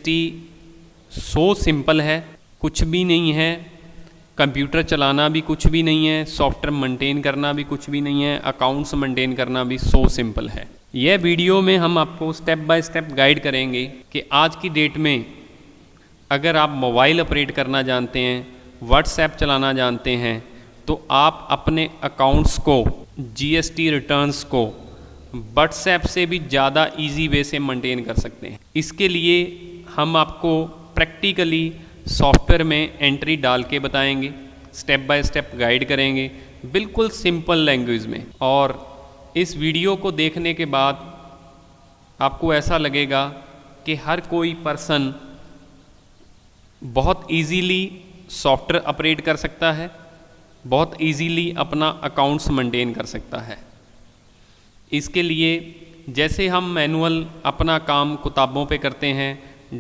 GST so simple है, कुछ भी नहीं है, कंप्यूटर चलाना भी कुछ भी नहीं है, सॉफ्टवेयर मेंटेन करना भी कुछ भी नहीं है, अकाउंट्स मेंटेन करना भी सो सिंपल है। यह वीडियो में हम आपको स्टेप बाय स्टेप गाइड करेंगे कि आज की डेट में अगर आप मोबाइल ऑपरेट करना जानते हैं, व्हाट्सएप चलाना जानते हैं, तो आप अपने अकाउंट्स को, जीएसटी रिटर्न्स को व्हाट्सएप से भी ज़्यादा इजी वे से मेंटेन कर सकते हैं। इसके लिए हम आपको प्रैक्टिकली सॉफ्टवेयर में एंट्री डाल के बताएंगे, स्टेप बाय स्टेप गाइड करेंगे, बिल्कुल सिंपल लैंग्वेज में। और इस वीडियो को देखने के बाद आपको ऐसा लगेगा कि हर कोई पर्सन बहुत इजीली सॉफ्टवेयर ऑपरेट कर सकता है, बहुत इजीली अपना अकाउंट्स मेंटेन कर सकता है। इसके लिए जैसे हम मैनुअल अपना काम किताबों पे करते हैं,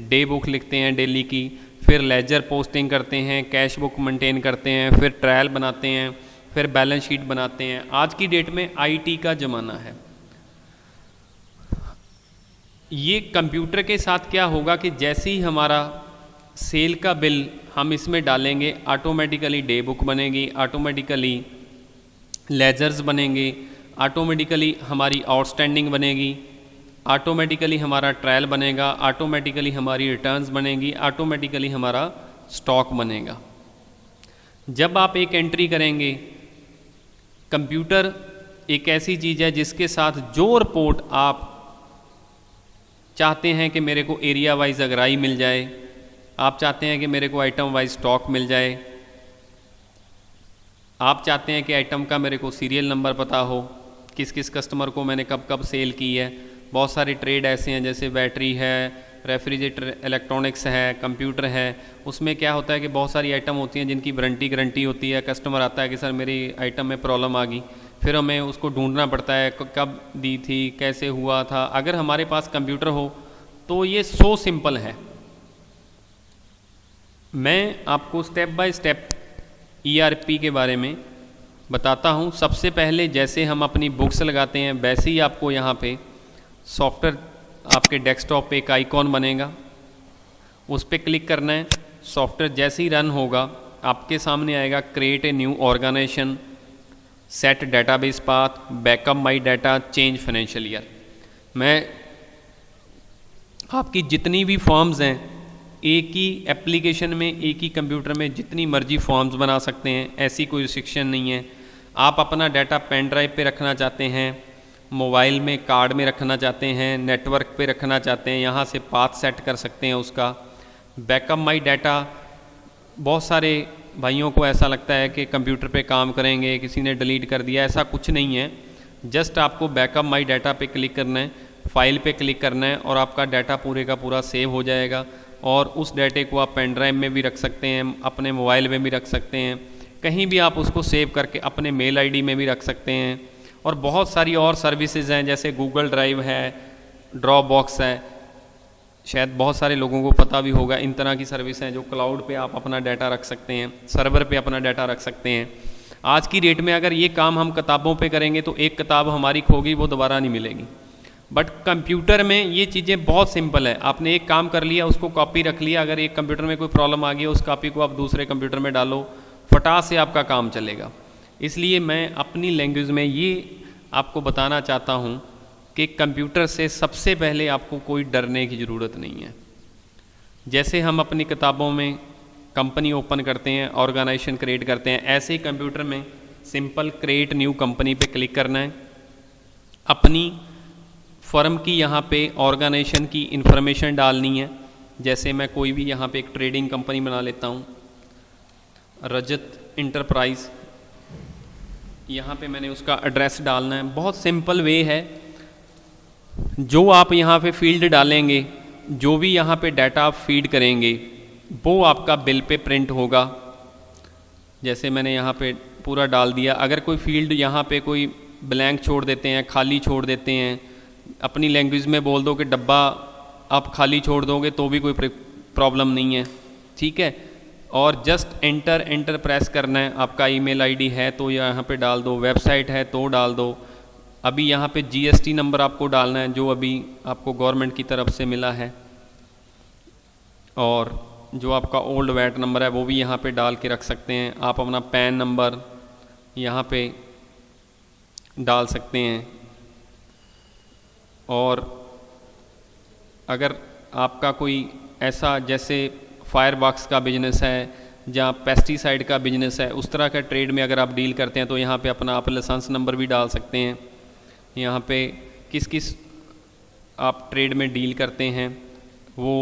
डे बुक लिखते हैं डेली की, फिर लेजर पोस्टिंग करते हैं, कैश बुक मेंटेन करते हैं, फिर ट्रायल बनाते हैं, फिर बैलेंस शीट बनाते हैं। आज की डेट में आईटी का ज़माना है। ये कंप्यूटर के साथ क्या होगा कि जैसे ही हमारा सेल का बिल हम इसमें डालेंगे, ऑटोमेटिकली डे बुक बनेगी, ऑटोमेटिकली लेजर्स बनेंगे, ऑटोमेटिकली हमारी आउटस्टैंडिंग बनेगी, ऑटोमेटिकली हमारा ट्रायल बनेगा, ऑटोमेटिकली हमारी रिटर्न्स बनेगी, ऑटोमेटिकली हमारा स्टॉक बनेगा। जब आप एक एंट्री करेंगे, कंप्यूटर एक ऐसी चीज़ है जिसके साथ जो रिपोर्ट आप चाहते हैं कि मेरे को एरिया वाइज अगराई मिल जाए, आप चाहते हैं कि मेरे को आइटम वाइज स्टॉक मिल जाए, आप चाहते हैं कि आइटम का मेरे को सीरियल नंबर पता हो, किस किस कस्टमर को मैंने कब कब सेल की है। बहुत सारे ट्रेड ऐसे हैं जैसे बैटरी है, रेफ्रिजरेटर, इलेक्ट्रॉनिक्स है, कंप्यूटर है। उसमें क्या होता है कि बहुत सारी आइटम होती हैं जिनकी वारंटी गारंटी होती है। कस्टमर आता है कि सर मेरी आइटम में प्रॉब्लम आ गई, फिर हमें उसको ढूंढना पड़ता है कब दी थी, कैसे हुआ था। अगर हमारे पास कंप्यूटर हो तो ये सो सिंपल है। मैं आपको स्टेप बाय स्टेप ईआरपी के बारे में बताता हूँ। सबसे पहले जैसे हम अपनी बुक्स लगाते हैं वैसे ही आपको यहाँ पे सॉफ्टवेयर, आपके डेस्कटॉप पे एक आइकॉन बनेगा, उस पर क्लिक करना है। सॉफ्टवेयर जैसे ही रन होगा आपके सामने आएगा create a new organisation, set database path, backup my data, change financial year. मैं आपकी जितनी भी फॉर्म्स हैं, एक ही एप्लीकेशन में, एक ही कंप्यूटर में जितनी मर्जी फॉर्म्स बना सकते हैं, ऐसी कोई रिस्ट्रिक्शन नहीं है। आप अपना डाटा पेन ड्राइव पे रखना चाहते हैं, मोबाइल में कार्ड में रखना चाहते हैं, नेटवर्क पे रखना चाहते हैं, यहाँ से पाथ सेट कर सकते हैं उसका। बैकअप माई डाटा, बहुत सारे भाइयों को ऐसा लगता है कि कंप्यूटर पे काम करेंगे, किसी ने डिलीट कर दिया, ऐसा कुछ नहीं है। जस्ट आपको बैकअप माई डाटा पे क्लिक करना है, फाइल पे क्लिक करना है और आपका डाटा पूरे का पूरा सेव हो जाएगा। और उस डाटे को आप पेन ड्राइव में भी रख सकते हैं, अपने मोबाइल में भी रख सकते हैं, कहीं भी आप उसको सेव करके अपने मेल आईडी में भी रख सकते हैं। और बहुत सारी और सर्विसेज हैं जैसे गूगल ड्राइव है, ड्रॉप बॉक्स है, शायद बहुत सारे लोगों को पता भी होगा। इन तरह की सर्विस हैं जो क्लाउड पे आप अपना डाटा रख सकते हैं, सर्वर पे अपना डाटा रख सकते हैं। आज की डेट में अगर ये काम हम किताबों पे करेंगे तो एक किताब हमारी खोगी वो दोबारा नहीं मिलेगी, बट कंप्यूटर में ये चीज़ें बहुत सिंपल है। आपने एक काम कर लिया, उसको कॉपी रख लिया, अगर एक कंप्यूटर में कोई प्रॉब्लम आ गई उस कॉपी को आप दूसरे कंप्यूटर में डालो, फटाक से आपका काम चलेगा। इसलिए मैं अपनी लैंग्वेज में ये आपको बताना चाहता हूँ कि कंप्यूटर से सबसे पहले आपको कोई डरने की ज़रूरत नहीं है। जैसे हम अपनी किताबों में कंपनी ओपन करते हैं, ऑर्गेनाइजेशन क्रिएट करते हैं, ऐसे ही कंप्यूटर में सिंपल क्रिएट न्यू कंपनी पे क्लिक करना है। अपनी फर्म की यहाँ पे ऑर्गेनाइजेशन की इंफॉर्मेशन डालनी है। जैसे मैं कोई भी यहाँ पे एक ट्रेडिंग कंपनी बना लेता हूँ, रजत इंटरप्राइज, यहाँ पे मैंने उसका एड्रेस डालना है। बहुत सिंपल वे है। जो आप यहाँ पे फील्ड डालेंगे, जो भी यहाँ पे डाटा आप फीड करेंगे वो आपका बिल पे प्रिंट होगा। जैसे मैंने यहाँ पे पूरा डाल दिया। अगर कोई फील्ड यहाँ पे कोई ब्लैंक छोड़ देते हैं, खाली छोड़ देते हैं, अपनी लैंग्वेज में बोल दो कि डब्बा आप खाली छोड़ दोगे तो भी कोई प्रॉब्लम नहीं है, ठीक है। और जस्ट एंटर प्रेस करना है। आपका ईमेल आईडी है तो यहाँ पे डाल दो, वेबसाइट है तो डाल दो। अभी यहाँ पे जीएसटी नंबर आपको डालना है जो अभी आपको गवर्नमेंट की तरफ से मिला है। और जो आपका ओल्ड वैट नंबर है वो भी यहाँ पे डाल के रख सकते हैं। आप अपना पैन नंबर यहाँ पे डाल सकते हैं। और अगर आपका कोई ऐसा जैसे फायर बॉक्स का बिजनेस है या पेस्टिसाइड का बिजनेस है, उस तरह का ट्रेड में अगर आप डील करते हैं तो यहाँ पे अपना आप लाइसेंस नंबर भी डाल सकते हैं। यहाँ पे किस किस आप ट्रेड में डील करते हैं वो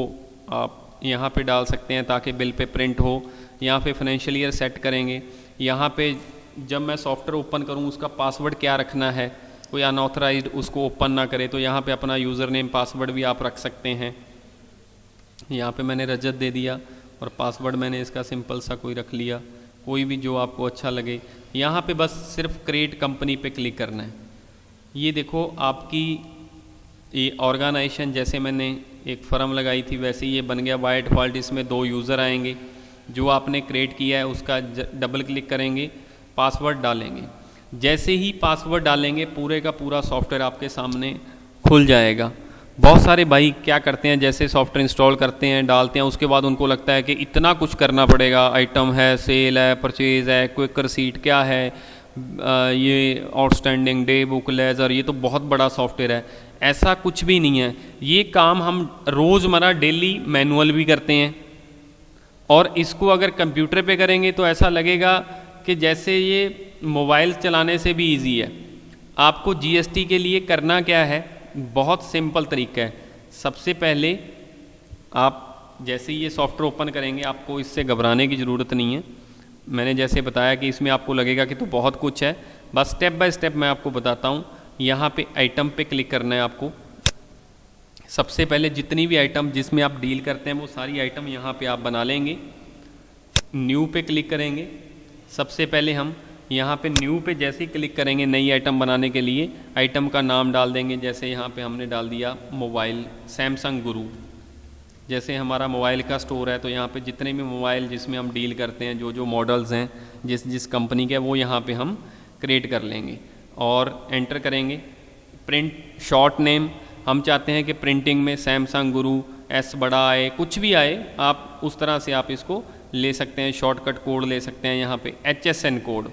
आप यहाँ पे डाल सकते हैं ताकि बिल पे प्रिंट हो। यहाँ पे फाइनेंशियल ईयर सेट करेंगे। यहाँ पे जब मैं सॉफ्टवेयर ओपन करूँ उसका पासवर्ड क्या रखना है, कोई अनऑथराइज्ड उसको ओपन ना करे, तो यहाँ पे अपना यूज़र नेम पासवर्ड भी आप रख सकते हैं। यहाँ पे मैंने रजत दे दिया और पासवर्ड मैंने इसका सिंपल सा कोई रख लिया, कोई भी जो आपको अच्छा लगे। यहाँ पे बस सिर्फ क्रिएट कंपनी पे क्लिक करना है। ये देखो आपकी ये ऑर्गेनाइजेशन, जैसे मैंने एक फर्म लगाई थी वैसे ये बन गया बाय डिफ़ॉल्ट। इसमें 2 यूज़र आएंगे, जो आपने क्रिएट किया है उसका डबल क्लिक करेंगे, पासवर्ड डालेंगे। जैसे ही पासवर्ड डालेंगे पूरे का पूरा सॉफ्टवेयर आपके सामने खुल जाएगा। बहुत सारे भाई क्या करते हैं, जैसे सॉफ्टवेयर इंस्टॉल करते हैं डालते हैं, उसके बाद उनको लगता है कि इतना कुछ करना पड़ेगा, आइटम है, सेल है, परचेज़ है, क्विक रिसीट क्या है, ये आउटस्टैंडिंग डे बुक लेजर, ये तो बहुत बड़ा सॉफ्टवेयर है। ऐसा कुछ भी नहीं है। ये काम हम रोज़मर्रा डेली मैनुअल भी करते हैं, और इसको अगर कंप्यूटर पे करेंगे तो ऐसा लगेगा कि जैसे ये मोबाइल चलाने से भी इजी है। आपको जीएसटी के लिए करना क्या है, बहुत सिंपल तरीका है। सबसे पहले आप जैसे ये सॉफ्टवेयर ओपन करेंगे, आपको इससे घबराने की ज़रूरत नहीं है। मैंने जैसे बताया कि इसमें आपको लगेगा कि तो बहुत कुछ है, बस स्टेप बाय स्टेप मैं आपको बताता हूँ। यहाँ पे आइटम पे क्लिक करना है आपको। सबसे पहले जितनी भी आइटम जिसमें आप डील करते हैं वो सारी आइटम यहाँ पे आप बना लेंगे। न्यू पे क्लिक करेंगे। सबसे पहले हम यहाँ पे न्यू पे जैसे ही क्लिक करेंगे नई आइटम बनाने के लिए आइटम का नाम डाल देंगे। जैसे यहाँ पे हमने डाल दिया मोबाइल सैमसंग गुरु। जैसे हमारा मोबाइल का स्टोर है तो यहाँ पे जितने भी मोबाइल जिसमें हम डील करते हैं, जो जो मॉडल्स हैं जिस जिस कंपनी के, वो यहाँ पे हम क्रिएट कर लेंगे और एंटर करेंगे। प्रिंट शॉर्ट नेम हम चाहते हैं कि प्रिंटिंग में सैमसंग गुरु एस बड़ा आए, कुछ भी आए, आप उस तरह से आप इसको ले सकते हैं। शॉर्टकट कोड ले सकते हैं यहाँ पे HSN कोड।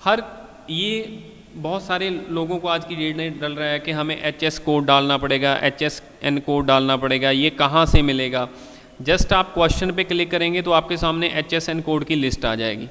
हर ये बहुत सारे लोगों को आज की डेट में डल रहा है कि हमें HS कोड डालना पड़ेगा, HSN कोड डालना पड़ेगा, ये कहाँ से मिलेगा। जस्ट आप क्वेश्चन पे क्लिक करेंगे तो आपके सामने HSN कोड की लिस्ट आ जाएगी।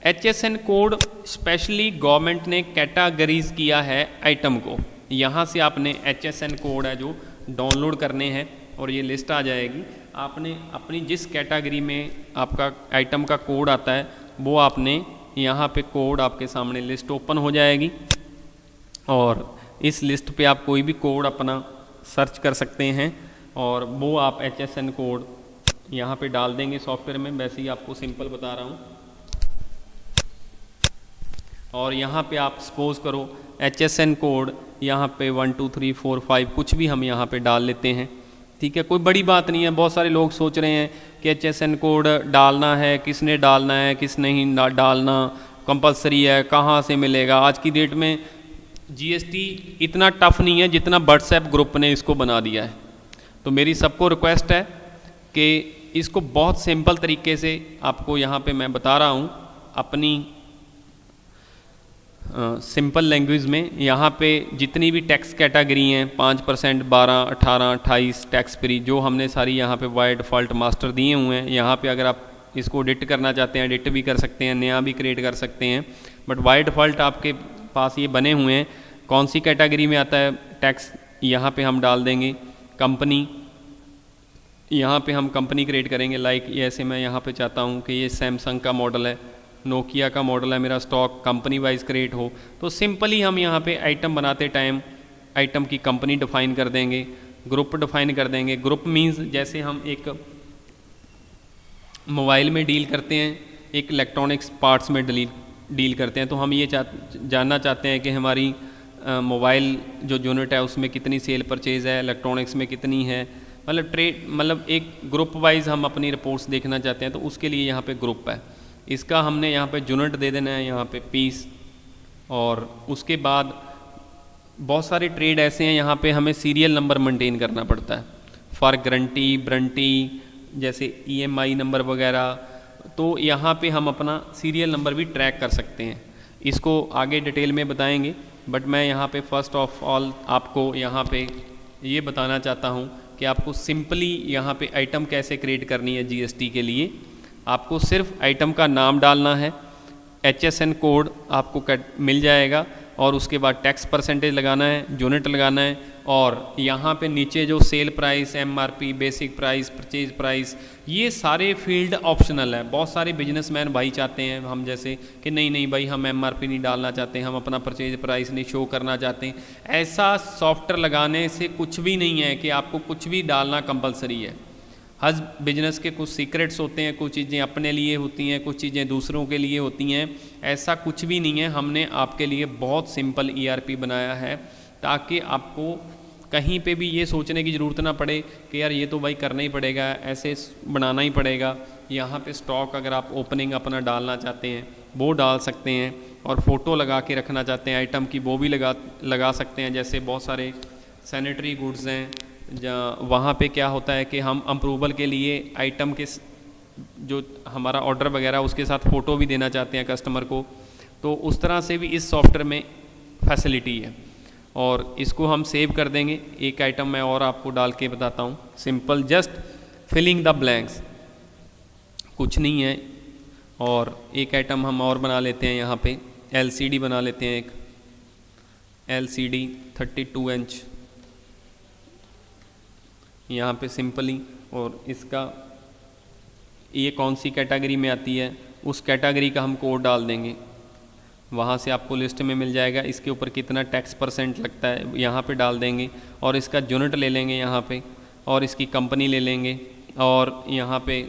HSN कोड स्पेशली गवर्नमेंट ने कैटेगरीज किया है आइटम को। यहाँ से आपने HSN कोड है जो डाउनलोड करने हैं और ये लिस्ट आ जाएगी। आपने अपनी जिस कैटेगरी में आपका आइटम का कोड आता है वो आपने यहाँ पे कोड आपके सामने लिस्ट ओपन हो जाएगी और इस लिस्ट पे आप कोई भी कोड अपना सर्च कर सकते हैं और वो आप HSN कोड यहाँ पे डाल देंगे सॉफ्टवेयर में। वैसे ही आपको सिंपल बता रहा हूँ। और यहाँ पे आप सपोज करो HSN कोड यहाँ पे 1 2 3 4 5 कुछ भी हम यहाँ पे डाल लेते हैं, ठीक है, कोई बड़ी बात नहीं है। बहुत सारे लोग सोच रहे हैं कि HSN कोड डालना है, किसने डालना है, किस नहीं डालना, कंपलसरी है, कहाँ से मिलेगा। आज की डेट में GST इतना टफ नहीं है जितना व्हाट्सएप ग्रुप ने इसको बना दिया है। तो मेरी सबको रिक्वेस्ट है कि इसको बहुत सिंपल तरीके से आपको यहाँ पे मैं बता रहा हूँ अपनी सिंपल लैंग्वेज में। यहाँ पे जितनी भी टैक्स कैटेगरी हैं 5%, 12, 18, 28 टैक्स फ्री, जो हमने सारी यहाँ पे बाय डिफ़ॉल्ट मास्टर दिए हुए हैं। यहाँ पे अगर आप इसको एडिट करना चाहते हैं एडिट भी कर सकते हैं, नया भी क्रिएट कर सकते हैं, बट बाय डिफ़ॉल्ट आपके पास ये बने हुए हैं। कौन सी कैटेगरी में आता है टैक्स, यहाँ पे हम डाल देंगे कंपनी। यहाँ पे हम कंपनी क्रिएट करेंगे। लाइक ऐसे मैं यहाँ पे चाहता हूँ कि ये सैमसंग का मॉडल है, नोकिया का मॉडल है, मेरा स्टॉक कंपनी वाइज क्रिएट हो। तो सिंपली हम यहाँ पे आइटम बनाते टाइम आइटम की कंपनी डिफाइन कर देंगे, ग्रुप डिफाइन कर देंगे। ग्रुप मींस जैसे हम एक मोबाइल में डील करते हैं, एक इलेक्ट्रॉनिक्स पार्ट्स में डील करते हैं, तो हम ये जानना चाहते हैं कि हमारी मोबाइल जो यूनिट है उसमें कितनी सेल परचेज़ है, इलेक्ट्रॉनिक्स में कितनी है, मतलब एक ग्रुप वाइज हम अपनी रिपोर्ट्स देखना चाहते हैं। तो उसके लिए यहाँ पे ग्रुप है, इसका हमने यहाँ पे यूनिट दे देना है, यहाँ पे पीस। और उसके बाद बहुत सारे ट्रेड ऐसे हैं यहाँ पे हमें सीरियल नंबर मेंटेन करना पड़ता है। फॉर गारंटी, ब्रंटी, जैसे EMI नंबर वगैरह, तो यहाँ पे हम अपना सीरियल नंबर भी ट्रैक कर सकते हैं। इसको आगे डिटेल में बताएंगे, बट मैं यहाँ पे फर्स्ट ऑफ ऑल आपको यहाँ पे ये बताना चाहता हूँ कि आपको सिंपली यहाँ पे आइटम कैसे क्रिएट करनी है। GST के लिए आपको सिर्फ आइटम का नाम डालना है, HSN कोड आपको मिल जाएगा, और उसके बाद टैक्स परसेंटेज लगाना है, यूनिट लगाना है, और यहाँ पे नीचे जो sale price, MRP, basic price, purchase price, ये सारे फील्ड ऑप्शनल है। बहुत सारे बिजनेसमैन भाई चाहते हैं हम जैसे कि नहीं भाई हम MRP नहीं डालना चाहते, हम अपना परचेज प्राइस नहीं शो करना चाहते। ऐसा सॉफ्टवेयर लगाने से कुछ भी नहीं है कि आपको कुछ भी डालना कंपलसरी है। हर बिजनेस के कुछ सीक्रेट्स होते हैं, कुछ चीज़ें अपने लिए होती हैं, कुछ चीज़ें दूसरों के लिए होती हैं। ऐसा कुछ भी नहीं है। हमने आपके लिए बहुत सिंपल ERP बनाया है ताकि आपको कहीं पे भी ये सोचने की ज़रूरत ना पड़े कि यार ये तो भाई करना ही पड़ेगा, ऐसे बनाना ही पड़ेगा। यहाँ पे स्टॉक अगर आप ओपनिंग अपना डालना चाहते हैं वो डाल सकते हैं, और फ़ोटो लगा के रखना चाहते हैं आइटम की वो भी लगा सकते हैं। जैसे बहुत सारे सैनिटरी गुड्स हैं वहाँ पे क्या होता है कि हम अप्रूवल के लिए आइटम के जो हमारा ऑर्डर वगैरह उसके साथ फ़ोटो भी देना चाहते हैं कस्टमर को, तो उस तरह से भी इस सॉफ्टवेयर में फैसिलिटी है। और इसको हम सेव कर देंगे। एक आइटम मैं और आपको डाल के बताता हूँ, simple just filling the blanks, कुछ नहीं है। और एक आइटम हम और बना लेते हैं, यहाँ पे LCD बना लेते हैं, एक LCD 32 इंच यहाँ पे सिंपली, और इसका ये कौन सी कैटेगरी में आती है उस कैटेगरी का हम कोड डाल देंगे, वहाँ से आपको लिस्ट में मिल जाएगा। इसके ऊपर कितना टैक्स परसेंट लगता है यहाँ पे डाल देंगे, और इसका यूनिट ले लेंगे यहाँ पे, और इसकी कंपनी ले लेंगे, और यहाँ पे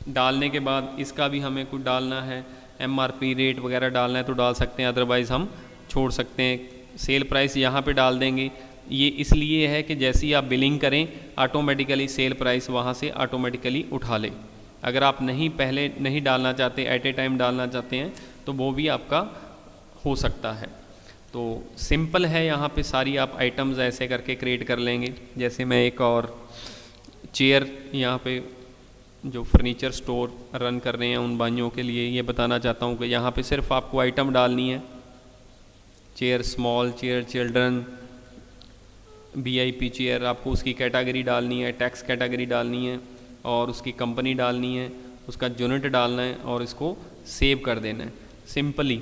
डालने के बाद इसका भी हमें कुछ डालना है, MRP रेट वगैरह डालना है तो डाल सकते हैं, अदरवाइज़ हम छोड़ सकते हैं। सेल प्राइस यहाँ पे डाल देंगे। ये इसलिए है कि जैसे ही आप बिलिंग करें ऑटोमेटिकली सेल प्राइस वहाँ से ऑटोमेटिकली उठा ले। अगर आप पहले नहीं डालना चाहते, एट ए टाइम डालना चाहते हैं, तो वो भी आपका हो सकता है। तो सिंपल है, यहाँ पे सारी आप आइटम्स ऐसे करके क्रिएट कर लेंगे। जैसे मैं एक और चेयर यहाँ पे जो फर्नीचर स्टोर रन कर रहे हैं उन भाइयों के लिए ये बताना चाहता हूँ कि यहाँ पे सिर्फ आपको आइटम डालनी है, chair small chair, children, VIP chair, आपको उसकी कैटेगरी डालनी है, टैक्स कैटेगरी डालनी है, और उसकी कंपनी डालनी है, उसका यूनिट डालना है, और इसको सेव कर देना है सिंपली।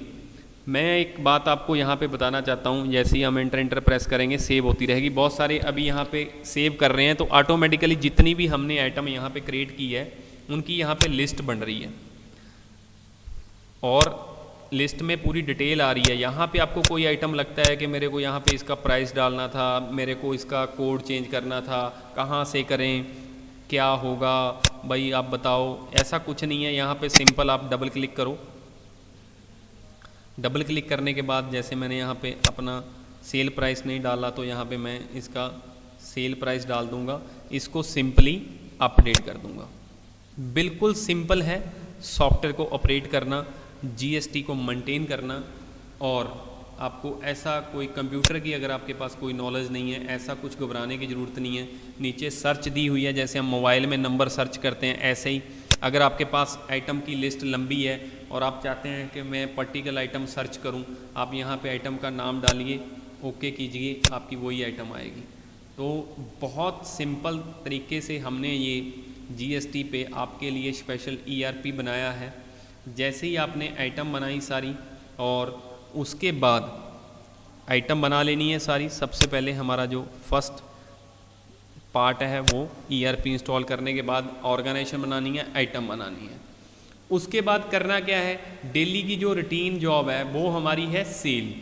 मैं एक बात आपको यहाँ पे बताना चाहता हूँ, जैसे ही हम एंटर प्रेस करेंगे सेव होती रहेगी। बहुत सारे अभी यहाँ पे सेव कर रहे हैं तो ऑटोमेटिकली जितनी भी हमने आइटम यहाँ पे क्रिएट की है उनकी यहाँ पे लिस्ट बन रही है, और लिस्ट में पूरी डिटेल आ रही है। यहाँ पे आपको कोई आइटम लगता है कि मेरे को यहाँ पे इसका प्राइस डालना था, मेरे को इसका कोड चेंज करना था, कहाँ से करें, क्या होगा भाई आप बताओ, ऐसा कुछ नहीं है। यहाँ पे सिंपल आप डबल क्लिक करो, डबल क्लिक करने के बाद जैसे मैंने यहाँ पे अपना सेल प्राइस नहीं डाला तो यहाँ पे मैं इसका सेल प्राइस डाल दूँगा, इसको सिंपली अपडेट कर दूँगा। बिल्कुल सिंपल है सॉफ्टवेयर को ऑपरेट करना, GST को मेंटेन करना। और आपको ऐसा कोई कंप्यूटर की अगर आपके पास कोई नॉलेज नहीं है, ऐसा कुछ घबराने की ज़रूरत नहीं है। नीचे सर्च दी हुई है, जैसे हम मोबाइल में नंबर सर्च करते हैं ऐसे ही अगर आपके पास आइटम की लिस्ट लंबी है और आप चाहते हैं कि मैं पर्टिकुलर आइटम सर्च करूं, आप यहाँ पे आइटम का नाम डालिए, ओके कीजिए, आपकी वही आइटम आएगी। तो बहुत सिंपल तरीके से हमने ये GST पे आपके लिए स्पेशल ERP बनाया है। जैसे ही आपने आइटम बनाई सारी और उसके बाद आइटम बना लेनी है सारी, सबसे पहले हमारा जो फर्स्ट पार्ट है वो ERP इंस्टॉल करने के बाद ऑर्गेनाइजेशन बनानी है, आइटम बनानी है। उसके बाद करना क्या है, डेली की जो रूटीन जॉब है वो हमारी है सेल,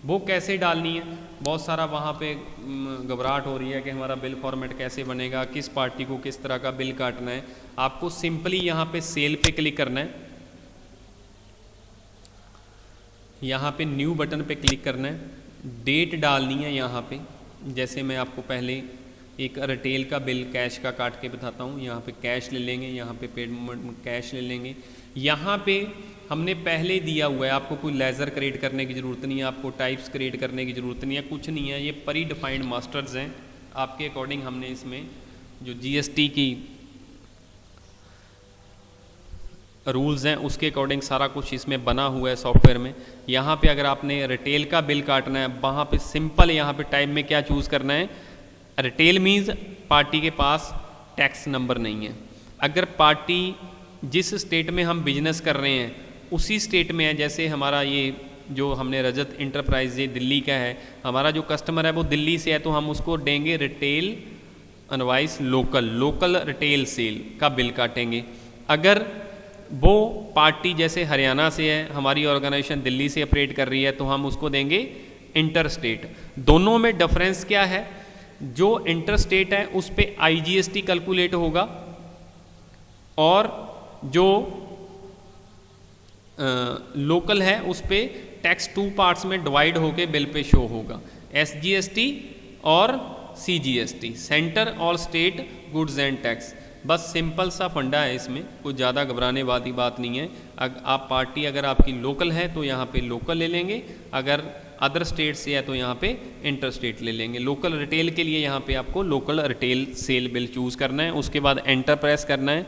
वो कैसे डालनी है। बहुत सारा वहाँ पे घबराहट हो रही है कि हमारा बिल फॉर्मेट कैसे बनेगा, किस पार्टी को किस तरह का बिल काटना है। आपको सिंपली यहाँ पे सेल पे क्लिक करना है, यहाँ पे न्यू बटन पे क्लिक करना है, डेट डालनी है यहाँ पे। जैसे मैं आपको पहले एक रिटेल का बिल कैश का काट के बताता हूँ। यहाँ पे कैश ले लेंगे, यहाँ पे पेमेंट कैश ले लेंगे। यहाँ पे हमने पहले दिया हुआ है, आपको कोई लेज़र क्रिएट करने की ज़रूरत नहीं है, आपको टाइप्स क्रिएट करने की ज़रूरत नहीं है, कुछ नहीं है। ये प्री डिफाइंड मास्टर्स हैं, आपके अकॉर्डिंग हमने इसमें जो GST की रूल्स हैं उसके अकॉर्डिंग सारा कुछ इसमें बना हुआ है सॉफ्टवेयर में। यहाँ पे अगर आपने रिटेल का बिल काटना है, वहाँ पे सिंपल यहाँ पे टाइप में क्या चूज़ करना है, रिटेल मीन्स पार्टी के पास टैक्स नंबर नहीं है। अगर पार्टी जिस स्टेट में हम बिजनेस कर रहे हैं उसी स्टेट में है, जैसे हमारा ये जो हमने रजत इंटरप्राइज ये दिल्ली का है, हमारा जो कस्टमर है वो दिल्ली से है, तो हम उसको देंगे रिटेल अनवाइस लोकल रिटेल सेल का बिल काटेंगे। अगर वो पार्टी जैसे हरियाणा से है, हमारी ऑर्गेनाइजेशन दिल्ली से ऑपरेट कर रही है, तो हम उसको देंगे इंटर स्टेट। दोनों में डिफरेंस क्या है, जो इंटर स्टेट है उस पर IGST कैलकुलेट होगा और जो लोकल है उस पर टैक्स 2 पार्ट्स में डिवाइड होके बिल पे शो होगा, SGST और CGST, सेंटर और स्टेट गुड्स एंड टैक्स। बस सिंपल सा फंडा है, इसमें कुछ ज़्यादा घबराने वाली बात नहीं है। आप पार्टी अगर आपकी लोकल है तो यहाँ पे लोकल ले लेंगे, अगर अदर स्टेट से है तो यहाँ पे इंटर स्टेट ले लेंगे। लोकल रिटेल के लिए यहाँ पे आपको local retail sale bill choose करना है, उसके बाद एंटर प्रेस करना है,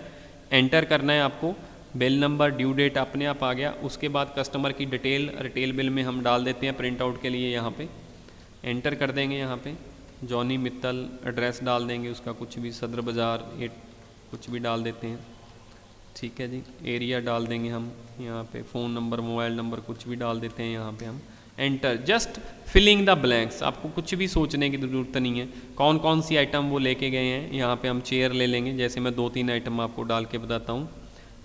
एंटर करना है आपको, बिल नंबर ड्यू डेट अपने आप आ गया। उसके बाद कस्टमर की डिटेल रिटेल बिल में हम डाल देते हैं प्रिंट आउट के लिए, यहाँ पे एंटर कर देंगे। यहाँ पे जॉनी मित्तल एड्रेस डाल देंगे उसका, कुछ भी सदर बाज़ार कुछ भी डाल देते हैं, ठीक है जी। एरिया डाल देंगे हम यहाँ पे, फ़ोन नंबर मोबाइल नंबर कुछ भी डाल देते हैं यहाँ पे हम, enter, just filling the blanks. आपको कुछ भी सोचने की ज़रूरत नहीं है, कौन कौन सी आइटम वो लेके गए हैं। यहाँ पे हम चेयर ले लेंगे, जैसे मैं 2-3 आइटम आपको डाल के बताता हूँ।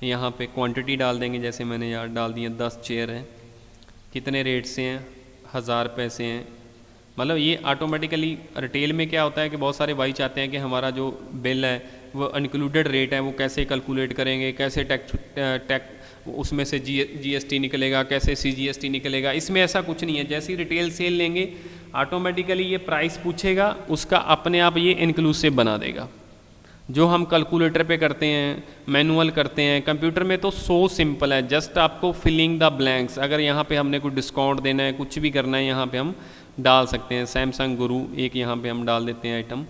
यहाँ पे क्वांटिटी डाल देंगे, जैसे मैंने यार डाल दिया 10 चेयर हैं, कितने रेट से हैं, 1000 रुपये से हैं। मतलब ये ऑटोमेटिकली रिटेल में क्या होता है कि बहुत सारे भाई चाहते हैं कि हमारा जो बिल है वो इंक्लूडेड रेट है, वो कैसे कैलकुलेट करेंगे, कैसे टैक्स उसमें से GST निकलेगा, कैसे CGST निकलेगा। इसमें ऐसा कुछ नहीं है, जैसी रिटेल सेल लेंगे ऑटोमेटिकली ये प्राइस पूछेगा, उसका अपने आप ये इंक्लूसिव बना देगा। जो हम कैलकुलेटर पे करते हैं, मैनुअल करते हैं, कंप्यूटर में तो सो सिंपल है, जस्ट आपको फिलिंग द ब्लैंक्स। अगर यहाँ पे हमने कुछ डिस्काउंट देना है, कुछ भी करना है, यहाँ पे हम डाल सकते हैं। सैमसंग गुरु एक यहाँ पे हम डाल देते हैं आइटम,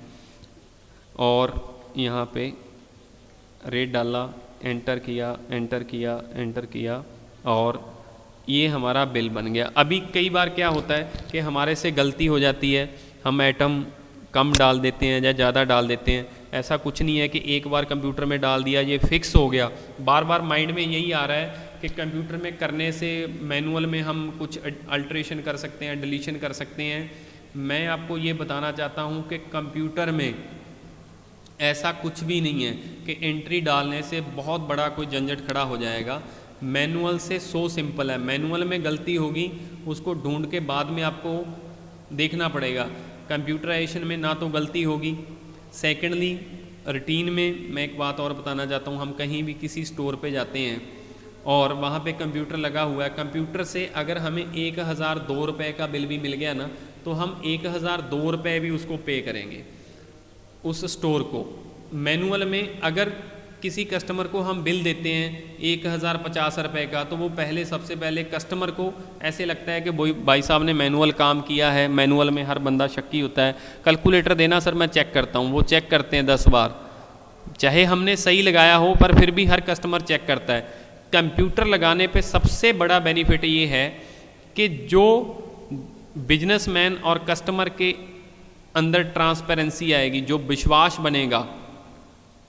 और यहाँ पे रेट डाला, एंटर किया, एंटर किया, एंटर किया, और ये हमारा बिल बन गया। अभी कई बार क्या होता है कि हमारे से गलती हो जाती है, हम आइटम कम डाल देते हैं या ज़्यादा डाल देते हैं। ऐसा कुछ नहीं है कि एक बार कंप्यूटर में डाल दिया ये फिक्स हो गया। बार बार माइंड में यही आ रहा है कि कंप्यूटर में करने से मैनुअल में हम कुछ अल्ट्रेशन कर सकते हैं, डिलीशन कर सकते हैं। मैं आपको ये बताना चाहता हूँ कि कंप्यूटर में ऐसा कुछ भी नहीं है कि एंट्री डालने से बहुत बड़ा कोई झंझट खड़ा हो जाएगा। मैनुअल से सो सिंपल है। मैनुअल में गलती होगी उसको ढूंढ के बाद में आपको देखना पड़ेगा। कंप्यूटराइजेशन में ना तो गलती होगी। सेकेंडली रूटीन में मैं एक बात और बताना चाहता हूँ, हम कहीं भी किसी स्टोर पे जाते हैं और वहाँ पे कंप्यूटर लगा हुआ है, कंप्यूटर से अगर हमें 1002 रुपये का बिल भी मिल गया ना, तो हम 1002 रुपये भी उसको पे करेंगे उस स्टोर को। मैनुअल में अगर किसी कस्टमर को हम बिल देते हैं 1050 रुपये का, तो वो पहले सबसे पहले कस्टमर को ऐसे लगता है कि भाई साहब ने मैनुअल काम किया है। मैनुअल में हर बंदा शक्की होता है। कैलकुलेटर देना सर मैं चेक करता हूँ, वो चेक करते हैं 10 बार, चाहे हमने सही लगाया हो, पर फिर भी हर कस्टमर चेक करता है। कंप्यूटर लगाने पे सबसे बड़ा बेनिफिट ये है कि जो बिजनेसमैन और कस्टमर के अंदर ट्रांसपेरेंसी आएगी, जो विश्वास बनेगा,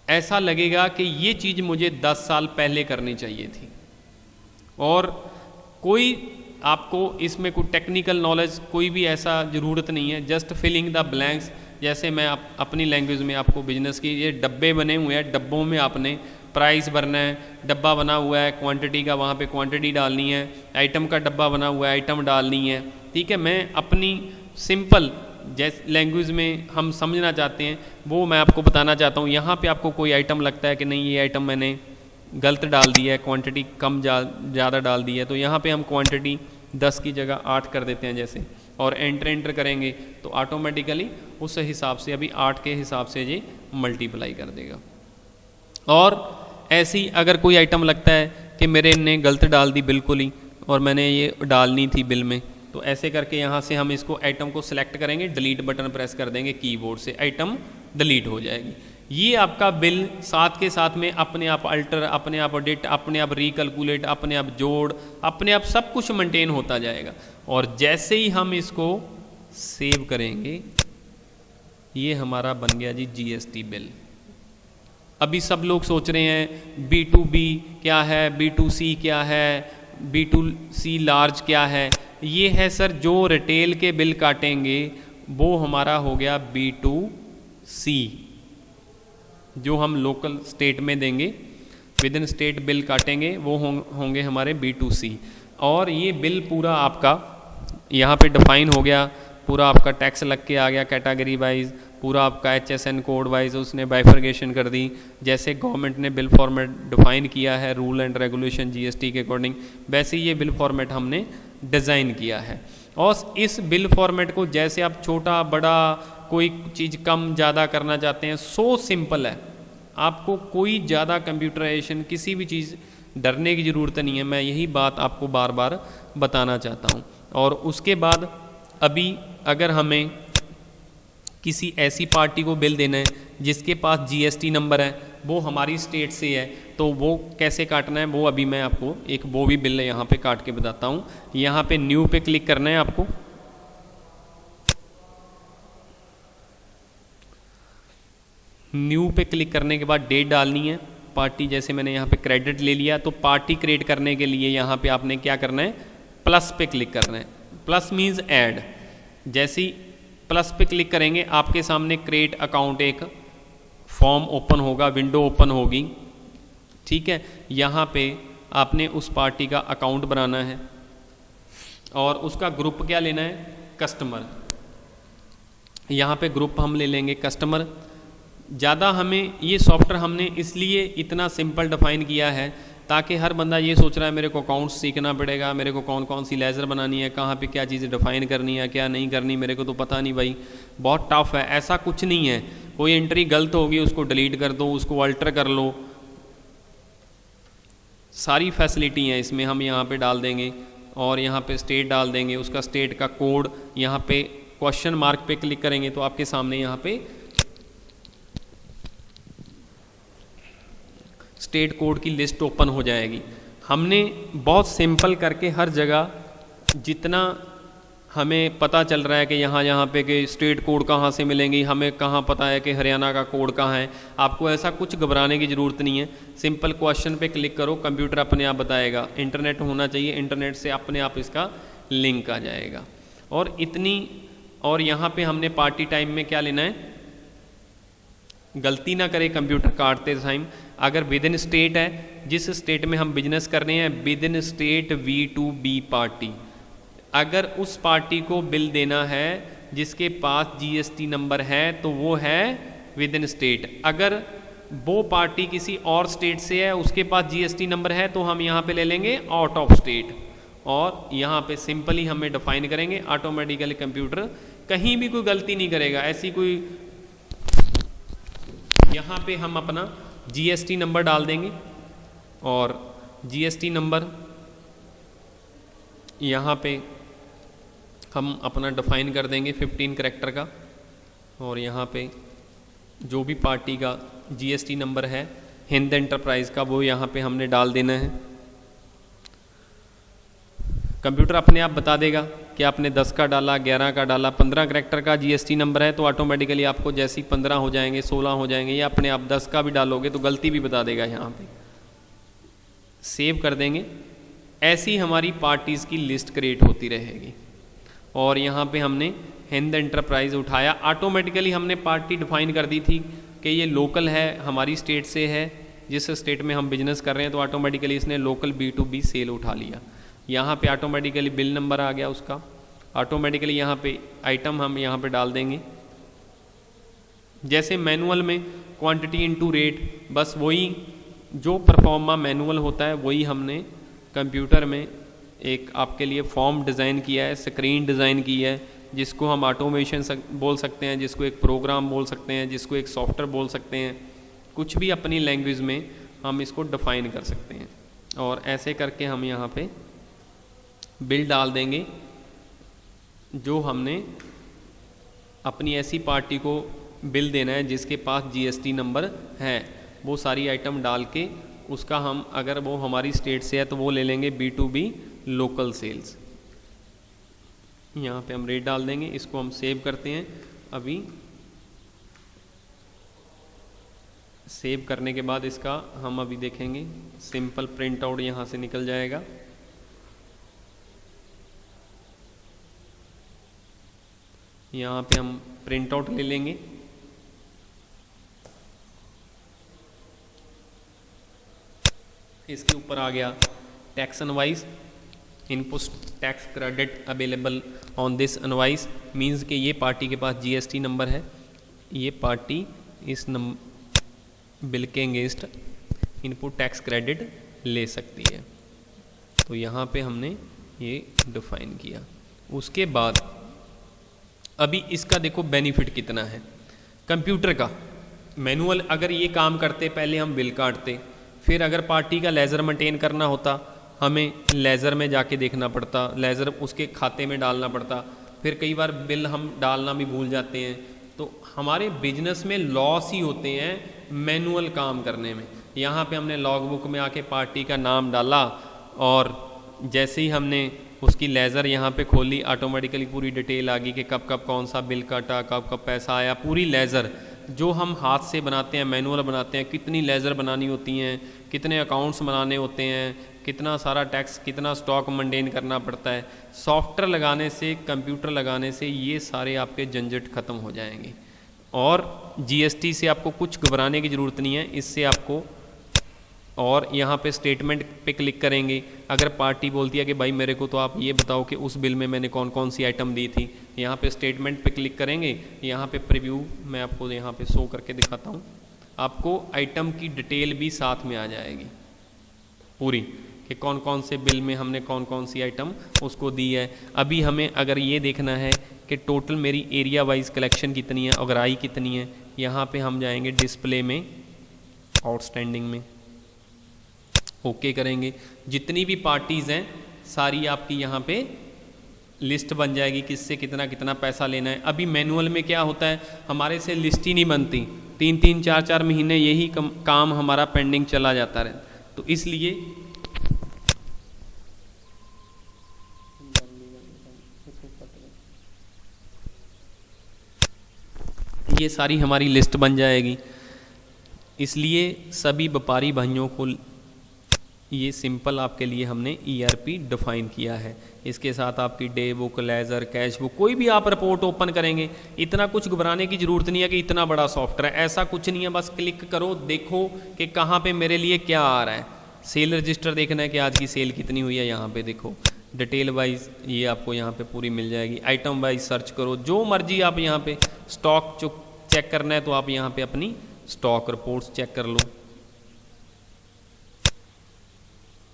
ऐसा लगेगा कि ये चीज़ मुझे 10 साल पहले करनी चाहिए थी। और कोई आपको इसमें कोई टेक्निकल नॉलेज कोई भी ऐसा ज़रूरत नहीं है, जस्ट फिलिंग द ब्लैंक्स। जैसे मैं अपनी लैंग्वेज में आपको बिजनेस की, ये डब्बे बने हुए हैं, डब्बों में आपने प्राइस भरना है। डब्बा बना हुआ है क्वांटिटी का, वहाँ पे क्वांटिटी डालनी है। आइटम का डब्बा बना हुआ है, आइटम डालनी है। ठीक है, मैं अपनी सिंपल जैस लैंग्वेज में हम समझना चाहते हैं वो मैं आपको बताना चाहता हूँ। यहाँ पे आपको कोई आइटम लगता है कि नहीं ये आइटम मैंने गलत डाल दी है, क्वांटिटी कम ज़्यादा डाल दी है, तो यहाँ पे हम क्वांटिटी 10 की जगह 8 कर देते हैं जैसे, और एंटर करेंगे तो ऑटोमेटिकली उस हिसाब से अभी 8 के हिसाब से ये मल्टीप्लाई कर देगा। और ऐसी अगर कोई आइटम लगता है कि मेरे ने गलत डाल दी बिल्कुल ही, और मैंने ये डालनी थी बिल में, तो ऐसे करके यहाँ से हम इसको आइटम को सिलेक्ट करेंगे, डिलीट बटन प्रेस कर देंगे कीबोर्ड से, आइटम डिलीट हो जाएगी। ये आपका बिल साथ के साथ में अपने आप अल्टर, अपने आप एडिट, अपने आप रिकैलकुलेट, अपने आप जोड़, अपने आप सब कुछ मेंटेन होता जाएगा। और जैसे ही हम इसको सेव करेंगे, ये हमारा बन गया जी जीएसटी बिल। अभी सब लोग सोच रहे हैं B2B क्या है, B2C क्या है, B2C लार्ज क्या है। ये है सर जो रिटेल के बिल काटेंगे वो हमारा हो गया B2C, जो हम लोकल स्टेट में देंगे, विद इन स्टेट बिल काटेंगे वो होंगे हमारे B2C। और ये बिल पूरा आपका यहाँ पे डिफाइन हो गया, पूरा आपका टैक्स लग के आ गया कैटेगरी वाइज, पूरा आपका HSN कोड वाइज उसने बाइफर्गेशन कर दी। जैसे गवर्नमेंट ने बिल फॉर्मेट डिफाइन किया है रूल एंड रेगुलेशन जीएसटी के अकॉर्डिंग, वैसे ही ये बिल फॉर्मेट हमने डिज़ाइन किया है। और इस बिल फॉर्मेट को जैसे आप छोटा बड़ा कोई चीज़ कम ज़्यादा करना चाहते हैं, सो सिंपल है, आपको कोई ज़्यादा कंप्यूटराइजेशन किसी भी चीज़ डरने की ज़रूरत नहीं है। मैं यही बात आपको बार बार बताना चाहता हूँ। और उसके बाद अभी अगर हमें किसी ऐसी पार्टी को बिल देना है जिसके पास जीएसटी नंबर है, वो हमारी स्टेट से है, तो वो कैसे काटना है वो अभी मैं आपको एक वो भी बिल यहाँ पे काट के बताता हूँ। यहाँ पे न्यू पे क्लिक करना है आपको। न्यू पे क्लिक करने के बाद डेट डालनी है। पार्टी जैसे मैंने यहाँ पे क्रेडिट ले लिया, तो पार्टी क्रिएट करने के लिए यहाँ पे आपने क्या करना है, प्लस पे क्लिक करना है। Plus means add. जैसे ही प्लस पे क्लिक करेंगे आपके सामने क्रिएट अकाउंट एक फॉर्म ओपन होगा, विंडो ओपन होगी। ठीक है, यहाँ पे आपने उस पार्टी का अकाउंट बनाना है और उसका ग्रुप क्या लेना है, कस्टमर। यहाँ पे ग्रुप हम ले लेंगे कस्टमर। ज़्यादा हमें ये सॉफ्टवेयर हमने इसलिए इतना सिंपल डिफाइन किया है ताकि हर बंदा ये सोच रहा है मेरे को अकाउंट्स सीखना पड़ेगा, मेरे को कौन कौन सी लेज़र बनानी है, कहाँ पे क्या चीज़ें डिफाइन करनी है, क्या नहीं करनी, मेरे को तो पता नहीं भाई, बहुत टफ है। ऐसा कुछ नहीं है, कोई एंट्री गलत होगी उसको डिलीट कर दो, उसको अल्टर कर लो, सारी फैसिलिटी हैं इसमें। हम यहाँ पे डाल देंगे और यहाँ पे स्टेट डाल देंगे, उसका स्टेट का कोड। यहाँ पे क्वेश्चन मार्क पे क्लिक करेंगे तो आपके सामने यहाँ पे स्टेट कोड की लिस्ट ओपन हो जाएगी। हमने बहुत सिंपल करके हर जगह जितना हमें पता चल रहा है कि यहाँ पे कि स्टेट कोड कहाँ से मिलेंगी, हमें कहाँ पता है कि हरियाणा का कोड कहाँ है, आपको ऐसा कुछ घबराने की ज़रूरत नहीं है। सिंपल क्वेश्चन पे क्लिक करो, कंप्यूटर अपने आप बताएगा। इंटरनेट होना चाहिए, इंटरनेट से अपने आप इसका लिंक आ जाएगा। और यहाँ पे हमने पार्टी टाइम में क्या लेना है, गलती ना करे कंप्यूटर काटते टाइम। अगर विद इन स्टेट है, जिस स्टेट में हम बिजनेस कर रहे हैं, with in state V2B party, अगर उस पार्टी को बिल देना है जिसके पास जीएसटी नंबर है तो वो है विद इन स्टेट। अगर वो पार्टी किसी और स्टेट से है, उसके पास जीएसटी नंबर है, तो हम यहाँ पे ले लेंगे आउट ऑफ स्टेट। और यहाँ पे सिंपली हमें डिफाइन करेंगे, ऑटोमेटिकली कंप्यूटर कहीं भी कोई गलती नहीं करेगा। ऐसी कोई, यहाँ पे हम अपना जीएसटी नंबर डाल देंगे और जीएसटी नंबर यहाँ पे हम अपना डिफाइन कर देंगे 15 करैक्टर का। और यहाँ पे जो भी पार्टी का जीएसटी नंबर है हिंद एंटरप्राइज का, वो यहाँ पे हमने डाल देना है। कंप्यूटर अपने आप बता देगा कि आपने 10 का डाला, 11 का डाला, 15 करैक्टर का जीएसटी नंबर है तो ऑटोमेटिकली आपको जैसे ही 15 हो जाएंगे, 16 हो जाएंगे, या अपने आप 10 का भी डालोगे तो गलती भी बता देगा। यहाँ पे सेव कर देंगे। ऐसी हमारी पार्टीज़ की लिस्ट क्रिएट होती रहेगी। और यहाँ पे हमने हिंद एंटरप्राइज उठाया, ऑटोमेटिकली हमने पार्टी डिफाइन कर दी थी कि ये लोकल है, हमारी स्टेट से है, जिस स्टेट में हम बिजनेस कर रहे हैं, तो ऑटोमेटिकली इसने लोकल B2B सेल उठा लिया। यहाँ पे ऑटोमेटिकली बिल नंबर आ गया उसका, ऑटोमेटिकली यहाँ पे आइटम हम यहाँ पे डाल देंगे। जैसे मैनुअल में क्वांटिटी इनटू रेट, बस वही जो परफॉर्मा मैनुअल होता है वही हमने कंप्यूटर में एक आपके लिए फॉर्म डिज़ाइन किया है, स्क्रीन डिज़ाइन की है, जिसको हम ऑटोमेशन बोल सकते हैं, जिसको एक प्रोग्राम बोल सकते हैं, जिसको एक सॉफ्टवेयर बोल सकते हैं। कुछ भी अपनी लैंग्वेज में हम इसको डिफ़ाइन कर सकते हैं। और ऐसे करके हम यहाँ पे बिल डाल देंगे जो हमने अपनी ऐसी पार्टी को बिल देना है जिसके पास जीएसटी नंबर है, वो सारी आइटम डाल के उसका हम, अगर वो हमारी स्टेट से है तो वो ले लेंगे B2B लोकल सेल्स। यहाँ पे हम रेट डाल देंगे, इसको हम सेव करते हैं। अभी सेव करने के बाद इसका हम अभी देखेंगे, सिंपल प्रिंट आउट यहाँ से निकल जाएगा। यहाँ पे हम प्रिंट आउट ले लेंगे। इसके ऊपर आ गया tax invoice, input tax credit available on this invoice, means कि ये पार्टी के पास जीएसटी नंबर है, ये पार्टी इस बिल के अगेंस्ट इनपुट टैक्स क्रेडिट ले सकती है। तो यहाँ पे हमने ये डिफाइन किया। उसके बाद अभी इसका देखो बेनिफिट कितना है। कंप्यूटर का मैनुअल अगर ये काम करते, पहले हम बिल काटते, फिर अगर पार्टी का लेज़र मेंटेन करना होता हमें लेज़र में जाके देखना पड़ता, लेज़र उसके खाते में डालना पड़ता, फिर कई बार बिल हम डालना भी भूल जाते हैं। तो हमारे बिजनेस में लॉस ही होते हैं मैनुअल काम करने में। यहाँ पे हमने लॉग बुक में आके पार्टी का नाम डाला और जैसे ही हमने उसकी लेज़र यहाँ पे खोली, ऑटोमेटिकली पूरी डिटेल आ गई कि कब कब कौन सा बिल काटा, कब कब पैसा आया। पूरी लेज़र जो हम हाथ से बनाते हैं, मैनुअल बनाते हैं, कितनी लेज़र बनानी होती हैं, कितने अकाउंट्स बनाने होते हैं, कितना सारा टैक्स, कितना स्टॉक मेंटेन करना पड़ता है। सॉफ्टवेयर लगाने से, कंप्यूटर लगाने से ये सारे आपके झंझट ख़त्म हो जाएंगे और जीएसटी से आपको कुछ घबराने की ज़रूरत नहीं है। इससे आपको, और यहाँ पे स्टेटमेंट पे क्लिक करेंगे, अगर पार्टी बोलती है कि भाई मेरे को तो आप ये बताओ कि उस बिल में मैंने कौन कौन सी आइटम दी थी, यहाँ पे स्टेटमेंट पे क्लिक करेंगे। यहाँ पे प्रीव्यू मैं आपको यहाँ पे शो करके दिखाता हूँ, आपको आइटम की डिटेल भी साथ में आ जाएगी पूरी कि कौन कौन से बिल में हमने कौन कौन सी आइटम उसको दी है। अभी हमें अगर ये देखना है कि टोटल मेरी एरिया वाइज कलेक्शन कितनी है, अगराई कितनी है, यहाँ पे हम जाएंगे डिस्प्ले में, आउटस्टैंडिंग में ओके करेंगे। जितनी भी पार्टीज़ हैं सारी आपकी यहाँ पे लिस्ट बन जाएगी, किससे कितना कितना पैसा लेना है। अभी मैनुअल में क्या होता है, हमारे से लिस्ट ही नहीं बनती, 3-3 4-4 महीने यही काम हमारा पेंडिंग चला जाता रहे। तो इसलिए ये सारी हमारी लिस्ट बन जाएगी। इसलिए सभी व्यापारी भाइयों को ये सिंपल आपके लिए हमने ईआरपी डिफाइन किया है। इसके साथ आपकी day book, laser, cash book, कोई भी आप रिपोर्ट ओपन करेंगे, इतना कुछ घबराने की ज़रूरत नहीं है कि इतना बड़ा सॉफ्टवेयर है, ऐसा कुछ नहीं है। बस क्लिक करो, देखो कि कहाँ पे मेरे लिए क्या आ रहा है। सेल रजिस्टर देखना है कि आज की सेल कितनी हुई है, यहाँ पे देखो डिटेल वाइज ये आपको यहाँ पे पूरी मिल जाएगी। आइटम वाइज सर्च करो, जो मर्जी आप यहाँ पे स्टॉक जो चेक करना है तो आप यहाँ पे अपनी स्टॉक रिपोर्ट्स चेक कर लो,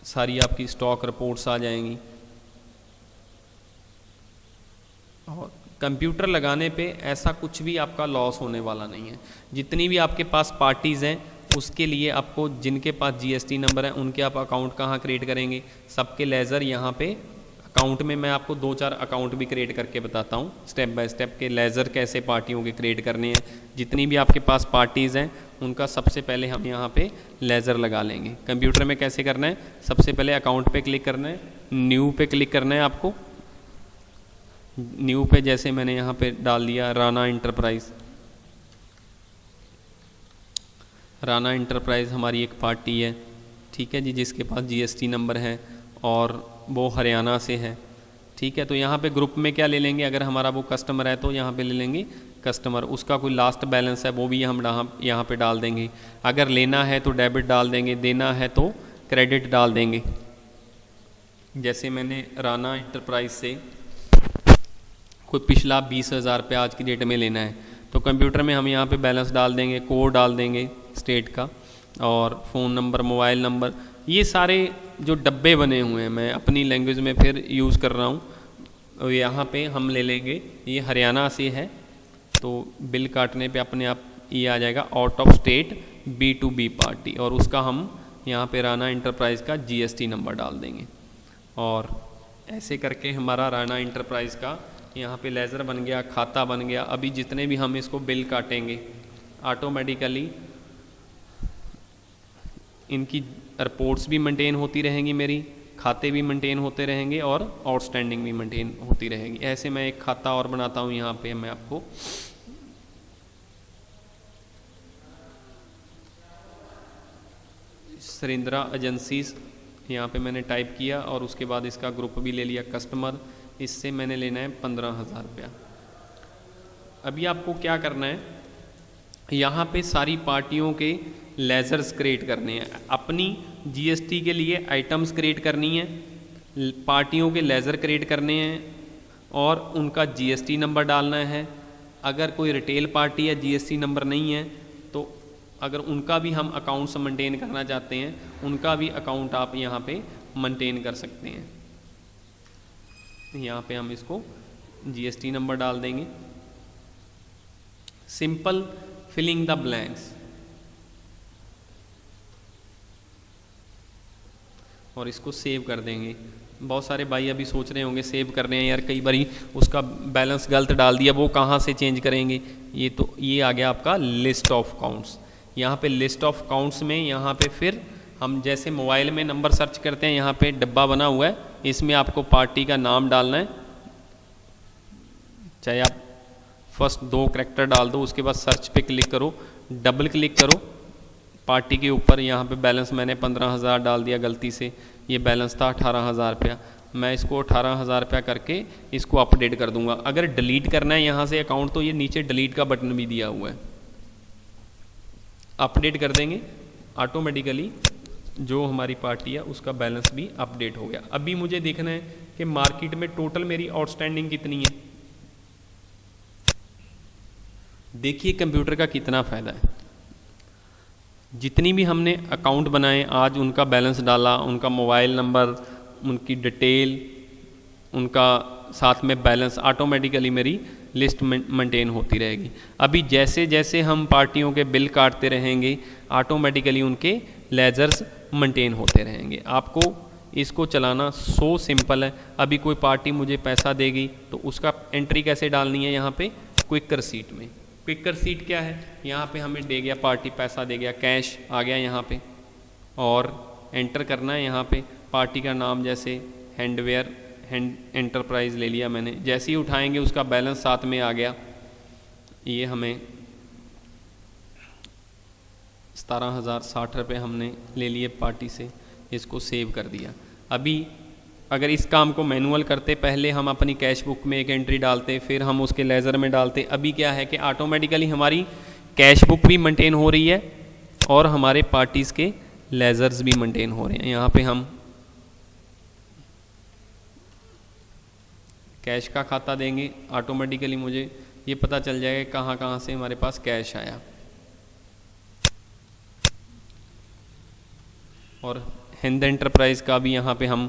सारी आपकी स्टॉक रिपोर्ट्स आ जाएंगी। और कंप्यूटर लगाने पे ऐसा कुछ भी आपका लॉस होने वाला नहीं है। जितनी भी आपके पास पार्टीज़ हैं उसके लिए आपको, जिनके पास जीएसटी नंबर है उनके आप अकाउंट कहाँ क्रिएट करेंगे, सबके लेज़र यहाँ पे अकाउंट में मैं आपको 2-4 अकाउंट भी क्रिएट करके बताता हूँ स्टेप बाय स्टेप के लेज़र कैसे पार्टियों के क्रिएट करने हैं। जितनी भी आपके पास पार्टीज़ हैं उनका सबसे पहले हम यहाँ पे लेज़र लगा लेंगे। कंप्यूटर में कैसे करना है, सबसे पहले अकाउंट पे क्लिक करना है, न्यू पे क्लिक करना है आपको। न्यू पे जैसे मैंने यहाँ पे डाल दिया राणा इंटरप्राइज़, राणा इंटरप्राइज़ हमारी एक पार्टी है, ठीक है जी, जिसके पास जीएसटी नंबर है और वो हरियाणा से है, ठीक है। तो यहाँ पे ग्रुप में क्या ले लेंगे, अगर हमारा वो कस्टमर है तो यहाँ पे ले लेंगे कस्टमर, उसका कोई लास्ट बैलेंस है वो भी हम यहाँ पे डाल देंगे। अगर लेना है तो डेबिट डाल देंगे, देना है तो क्रेडिट डाल देंगे। जैसे मैंने राणा इंटरप्राइज से कोई पिछला 20,000 रुपये आज की डेट में लेना है तो कंप्यूटर में हम यहाँ पे बैलेंस डाल देंगे, कोड डाल देंगे स्टेट का और फ़ोन नंबर, मोबाइल नंबर, ये सारे जो डब्बे बने हुए हैं मैं अपनी लैंग्वेज में फिर यूज़ कर रहा हूँ। यहाँ पे हम ले लेंगे, ये हरियाणा से है तो बिल काटने पे अपने आप ये आ जाएगा out of state B2B party, और उसका हम यहाँ पे राणा इंटरप्राइज़ का जीएसटी नंबर डाल देंगे और ऐसे करके हमारा राणा इंटरप्राइज़ का यहाँ पे लेज़र बन गया, खाता बन गया। अभी जितने भी हम इसको बिल काटेंगे ऑटोमेटिकली इनकी रिपोर्ट्स भी मेंटेन होती रहेंगी, मेरी खाते भी मेंटेन होते रहेंगे और आउटस्टैंडिंग भी मेंटेन होती रहेगी। ऐसे मैं एक खाता और बनाता हूँ। यहाँ पे मैं आपको सरिंद्रा एजेंसीज यहाँ पे मैंने टाइप किया और उसके बाद इसका ग्रुप भी ले लिया कस्टमर। इससे मैंने लेना है 15,000 रुपया। अभी आपको क्या करना है, यहाँ पे सारी पार्टियों के लेजर्स क्रिएट करने हैं। अपनी जीएसटी के लिए आइटम्स क्रिएट करनी है, पार्टियों के लेज़र क्रिएट करने हैं और उनका जीएसटी नंबर डालना है। अगर कोई रिटेल पार्टी या जीएसटी नंबर नहीं है तो अगर उनका भी हम अकाउंट्स मेंटेन करना चाहते हैं, उनका भी अकाउंट आप यहाँ पे मेंटेन कर सकते हैं। यहाँ पे हम इसको जीएसटी नंबर डाल देंगे। सिंपल फिलिंग द ब्लैंक्स और इसको सेव कर देंगे। बहुत सारे भाई अभी सोच रहे होंगे सेव कर रहे हैं यार, कई बारी उसका बैलेंस गलत डाल दिया, वो कहाँ से चेंज करेंगे। ये आ गया आपका लिस्ट ऑफ काउंट्स। यहाँ पे लिस्ट ऑफ काउंट्स में यहाँ पे फिर हम जैसे मोबाइल में नंबर सर्च करते हैं, यहाँ पे डब्बा बना हुआ है, इसमें आपको पार्टी का नाम डालना है। चाहे आप फर्स्ट 2 कैरेक्टर डाल दो, उसके बाद सर्च पे क्लिक करो, डबल क्लिक करो पार्टी के ऊपर। यहाँ पे बैलेंस मैंने 15,000 डाल दिया गलती से, ये बैलेंस था 18,000 रुपया। मैं इसको 18,000 रुपया करके इसको अपडेट कर दूंगा। अगर डिलीट करना है यहाँ से अकाउंट तो ये नीचे डिलीट का बटन भी दिया हुआ है, अपडेट कर देंगे ऑटोमेटिकली। जो हमारी पार्टी है उसका बैलेंस भी अपडेट हो गया। अभी मुझे देखना है कि मार्केट में टोटल मेरी आउटस्टैंडिंग कितनी है। देखिए कंप्यूटर का कितना फ़ायदा है। जितनी भी हमने अकाउंट बनाए आज उनका बैलेंस डाला, उनका मोबाइल नंबर, उनकी डिटेल, उनका साथ में बैलेंस, ऑटोमेटिकली मेरी लिस्ट मेंटेन होती रहेगी। अभी जैसे जैसे हम पार्टियों के बिल काटते रहेंगे ऑटोमेटिकली उनके लेजर्स मेंटेन होते रहेंगे। आपको इसको चलाना सो सिंपल है। अभी कोई पार्टी मुझे पैसा देगी तो उसका एंट्री कैसे डालनी है, यहाँ पे क्विक रिसीट में। क्विक रिसीट क्या है, यहाँ पे हमें दे गया पार्टी, पैसा दे गया, कैश आ गया यहाँ पे, और एंटर करना है यहाँ पे पार्टी का नाम, जैसे हैंडवेयर एंटरप्राइज ले लिया मैंने। जैसे ही उठाएंगे उसका बैलेंस साथ में आ गया। ये हमें 17,060 रुपये हमने ले लिए पार्टी से, इसको सेव कर दिया। अभी अगर इस काम को मैनुअल करते, पहले हम अपनी कैश बुक में एक एंट्री डालते, फिर हम उसके लेज़र में डालते। अभी क्या है कि ऑटोमेटिकली हमारी कैश बुक भी मेंटेन हो रही है और हमारे पार्टीज़ के लेज़र्स भी मेंटेन हो रहे हैं। यहाँ पे हम कैश का खाता देंगे, ऑटोमेटिकली मुझे ये पता चल जाएगा कहाँ कहाँ से हमारे पास कैश आया। और हिंद एंटरप्राइज का भी यहाँ पे हम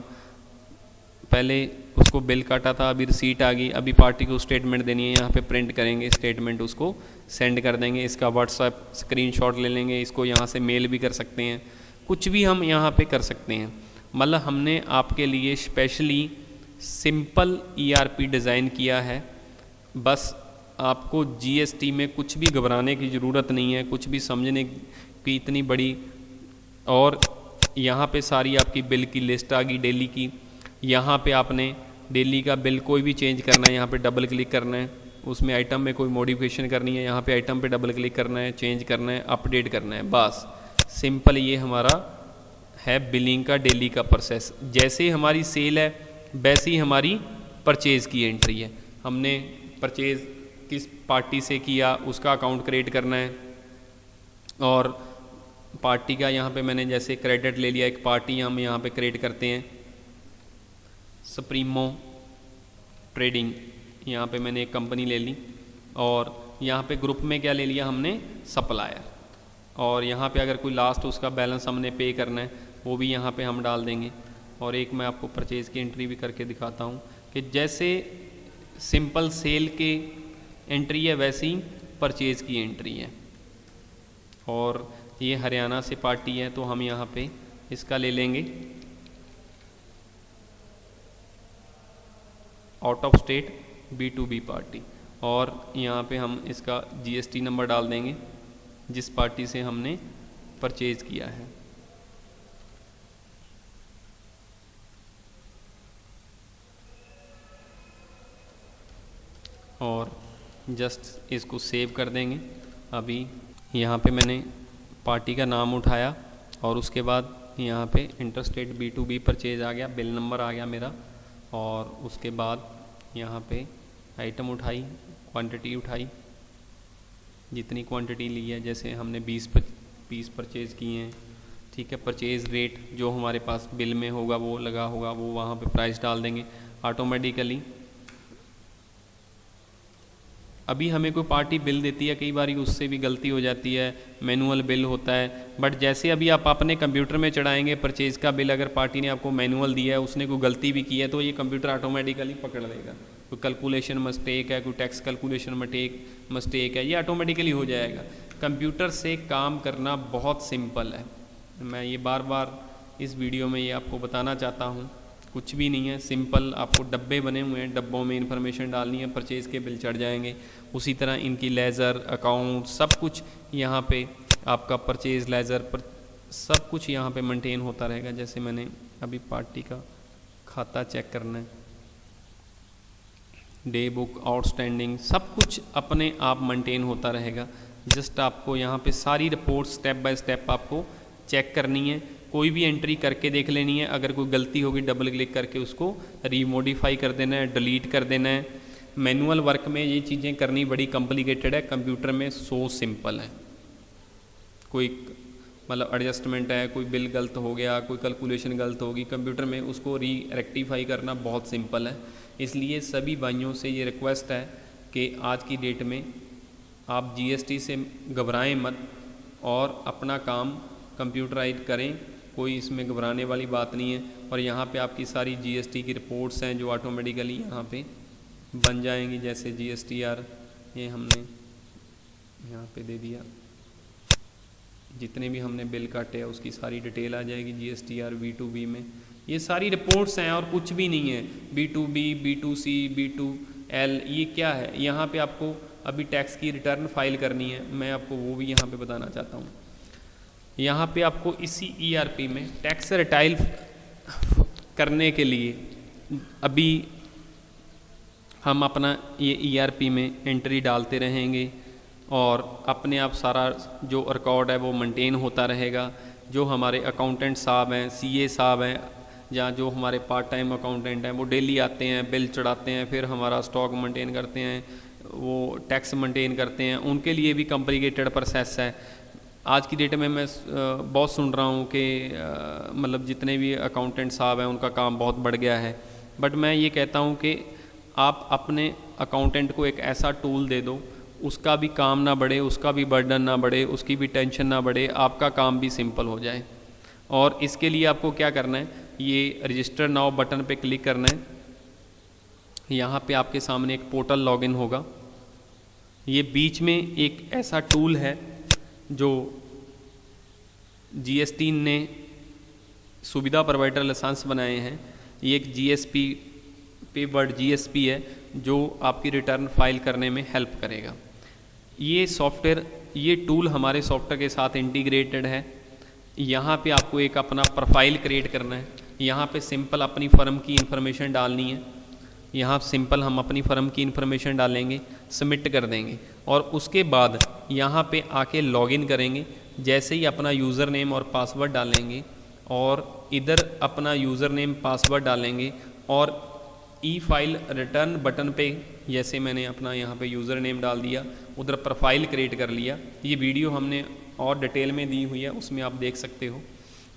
पहले उसको बिल काटा था, अभी रिसीट आ गई, अभी पार्टी को स्टेटमेंट देनी है, यहाँ पे प्रिंट करेंगे स्टेटमेंट, उसको सेंड कर देंगे। इसका व्हाट्सएप स्क्रीनशॉट ले लेंगे, इसको यहाँ से मेल भी कर सकते हैं, कुछ भी हम यहाँ पे कर सकते हैं। मतलब हमने आपके लिए स्पेशली सिंपल ईआरपी डिज़ाइन किया है। बस आपको जीएसटी में कुछ भी घबराने की ज़रूरत नहीं है, कुछ भी समझने की इतनी बड़ी। और यहाँ पे सारी आपकी बिल की लिस्ट आ गई डेली की। यहाँ पे आपने डेली का बिल कोई भी चेंज करना है, यहाँ पे डबल क्लिक करना है, उसमें आइटम में कोई मॉडिफिकेशन करनी है, यहाँ पे आइटम पे डबल क्लिक करना है, चेंज करना है, अपडेट करना है। बस सिंपल ये हमारा है बिलिंग का डेली का प्रोसेस। जैसे ही हमारी सेल है वैसे ही हमारी परचेज़ की एंट्री है। हमने परचेज़ किस पार्टी से किया उसका अकाउंट क्रिएट करना है। और पार्टी का यहाँ पे मैंने जैसे क्रेडिट ले लिया, एक पार्टी हम यहाँ पे क्रिएट करते हैं, सुप्रीमो ट्रेडिंग, यहाँ पे मैंने एक कंपनी ले ली। और यहाँ पे ग्रुप में क्या ले लिया हमने, सप्लायर। और यहाँ पे अगर कोई लास्ट उसका बैलेंस हमने पे करना है वो भी यहाँ पे हम डाल देंगे। और एक मैं आपको परचेज़ की एंट्री भी करके दिखाता हूँ कि जैसे सिंपल सेल के एंट्री है वैसे ही परचेज़ की एंट्री है। और ये हरियाणा से पार्टी है तो हम यहाँ पे इसका ले लेंगे out of state B2B party, और यहाँ पे हम इसका GST नंबर डाल देंगे जिस पार्टी से हमने परचेज़ किया है। और जस्ट इसको सेव कर देंगे। अभी यहाँ पे मैंने पार्टी का नाम उठाया और उसके बाद यहाँ पे इंटरस्टेट B2B परचेज आ गया, बिल नंबर आ गया मेरा, और उसके बाद यहाँ पे आइटम उठाई, क्वांटिटी उठाई, जितनी क्वांटिटी ली है, जैसे हमने 20 पीस परचेज़ किए हैं, ठीक है। परचेज़ रेट जो हमारे पास बिल में होगा वो लगा होगा, वो वहाँ पे प्राइस डाल देंगे ऑटोमेटिकली। अभी हमें कोई पार्टी बिल देती है, कई बार उससे भी गलती हो जाती है, मैनुअल बिल होता है, बट जैसे अभी आप अपने कंप्यूटर में चढ़ाएंगे परचेज़ का बिल, अगर पार्टी ने आपको मैनुअल दिया है, उसने कोई गलती भी की है तो ये कंप्यूटर ऑटोमेटिकली पकड़ लेगा। कोई कैलकुलेशन मिस्टेक है, कोई टैक्स कैलकुलेशन मिस्टेक है, ये ऑटोमेटिकली हो जाएगा। कंप्यूटर से काम करना बहुत सिंपल है, मैं ये बार बार इस वीडियो में ये आपको बताना चाहता हूँ। कुछ भी नहीं है, सिंपल आपको डब्बे बने हुए हैं, डब्बों में इन्फॉर्मेशन डालनी है, परचेज़ के बिल चढ़ जाएंगे। उसी तरह इनकी लेज़र अकाउंट सब कुछ यहाँ पे आपका परचेज़ लेज़र पर सब कुछ यहाँ पे मेंटेन होता रहेगा। जैसे मैंने अभी पार्टी का खाता चेक करना है, डे बुक, आउटस्टैंडिंग, सब कुछ अपने आप मेंटेन होता रहेगा। जस्ट आपको यहाँ पे सारी रिपोर्ट स्टेप बाय स्टेप आपको चेक करनी है, कोई भी एंट्री करके देख लेनी है। अगर कोई गलती होगी डबल क्लिक करके उसको रीमोडिफाई कर देना है, डिलीट कर देना है। मैनुअल वर्क में ये चीज़ें करनी बड़ी कॉम्प्लिकेटेड है, कंप्यूटर में सो सिंपल है। कोई मतलब एडजस्टमेंट है, कोई बिल गलत हो गया, कोई कैलकुलेशन गलत होगी, कंप्यूटर में उसको रेक्टिफाई करना बहुत सिंपल है। इसलिए सभी भाइयों से ये रिक्वेस्ट है कि आज की डेट में आप GST से घबराएं मत और अपना काम कंप्यूटराइज करें, कोई इसमें घबराने वाली बात नहीं है। और यहाँ पे आपकी सारी GST की रिपोर्ट्स हैं जो ऑटोमेटिकली यहाँ पे बन जाएंगी। जैसे GSTR ये हमने यहाँ पे दे दिया, जितने भी हमने बिल काटे हैं उसकी सारी डिटेल आ जाएगी GSTR B2B में। ये सारी रिपोर्ट्स हैं और कुछ भी नहीं है। B2B, B2C, B2L ये क्या है, यहाँ पे आपको अभी टैक्स की रिटर्न फाइल करनी है, मैं आपको वो भी यहाँ पे बताना चाहता हूँ। यहाँ पे आपको इसी ERP में टैक्स रिटाइल करने के लिए अभी हम अपना ये ERP में एंट्री डालते रहेंगे और अपने आप सारा जो रिकॉर्ड है वो मेंटेन होता रहेगा। जो हमारे अकाउंटेंट साहब हैं, CA साहब हैं, या जो हमारे पार्ट टाइम अकाउंटेंट हैं, वो डेली आते हैं, बिल चढ़ाते हैं, फिर हमारा स्टॉक मेंटेन करते हैं, वो टैक्स मेंटेन करते हैं। उनके लिए भी कॉम्प्लिकेटेड प्रोसेस है। आज की डेट में मैं बहुत सुन रहा हूँ कि मतलब जितने भी अकाउंटेंट साहब हैं उनका काम बहुत बढ़ गया है, बट मैं ये कहता हूँ कि आप अपने अकाउंटेंट को एक ऐसा टूल दे दो, उसका भी काम ना बढ़े, उसका भी बर्डन ना बढ़े, उसकी भी टेंशन ना बढ़े, आपका काम भी सिंपल हो जाए। और इसके लिए आपको क्या करना है, ये रजिस्टर नाउ बटन पे क्लिक करना है। यहाँ पे आपके सामने एक पोर्टल लॉगिन होगा। ये बीच में एक ऐसा टूल है जो GST ने सुविधा प्रोवाइडर लाइसेंस बनाए हैं। ये एक GSP पे वर्ड GSP है जो आपकी रिटर्न फाइल करने में हेल्प करेगा। ये सॉफ्टवेयर, ये टूल हमारे सॉफ्टवेयर के साथ इंटीग्रेटेड है। यहाँ पे आपको एक अपना प्रोफाइल क्रिएट करना है। यहाँ पे सिंपल अपनी फर्म की इंफॉर्मेशन डालनी है। यहाँ सिंपल हम अपनी फर्म की इंफॉर्मेशन डालेंगे, सबमिट कर देंगे और उसके बाद यहाँ पे आके लॉगिन करेंगे। जैसे ही अपना यूज़र नेम और पासवर्ड डालेंगे और इधर अपना यूज़र नेम पासवर्ड डालेंगे और फाइल रिटर्न बटन पे, जैसे मैंने अपना यहाँ पे यूज़र नेम डाल दिया, उधर प्रोफाइल क्रिएट कर लिया। ये वीडियो हमने और डिटेल में दी हुई है, उसमें आप देख सकते हो।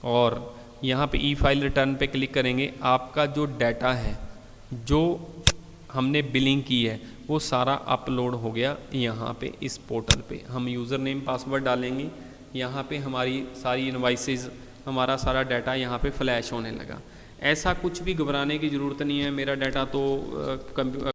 और यहाँ पे फाइल रिटर्न पे क्लिक करेंगे। आपका जो डाटा है, जो हमने बिलिंग की है, वो सारा अपलोड हो गया यहाँ पे इस पोर्टल पे। हम यूज़र नेम पासवर्ड डालेंगे, यहाँ पे हमारी सारी इनवाइसेस, हमारा सारा डाटा यहाँ पे फ्लैश होने लगा। ऐसा कुछ भी घबराने की ज़रूरत नहीं है। मेरा डाटा तो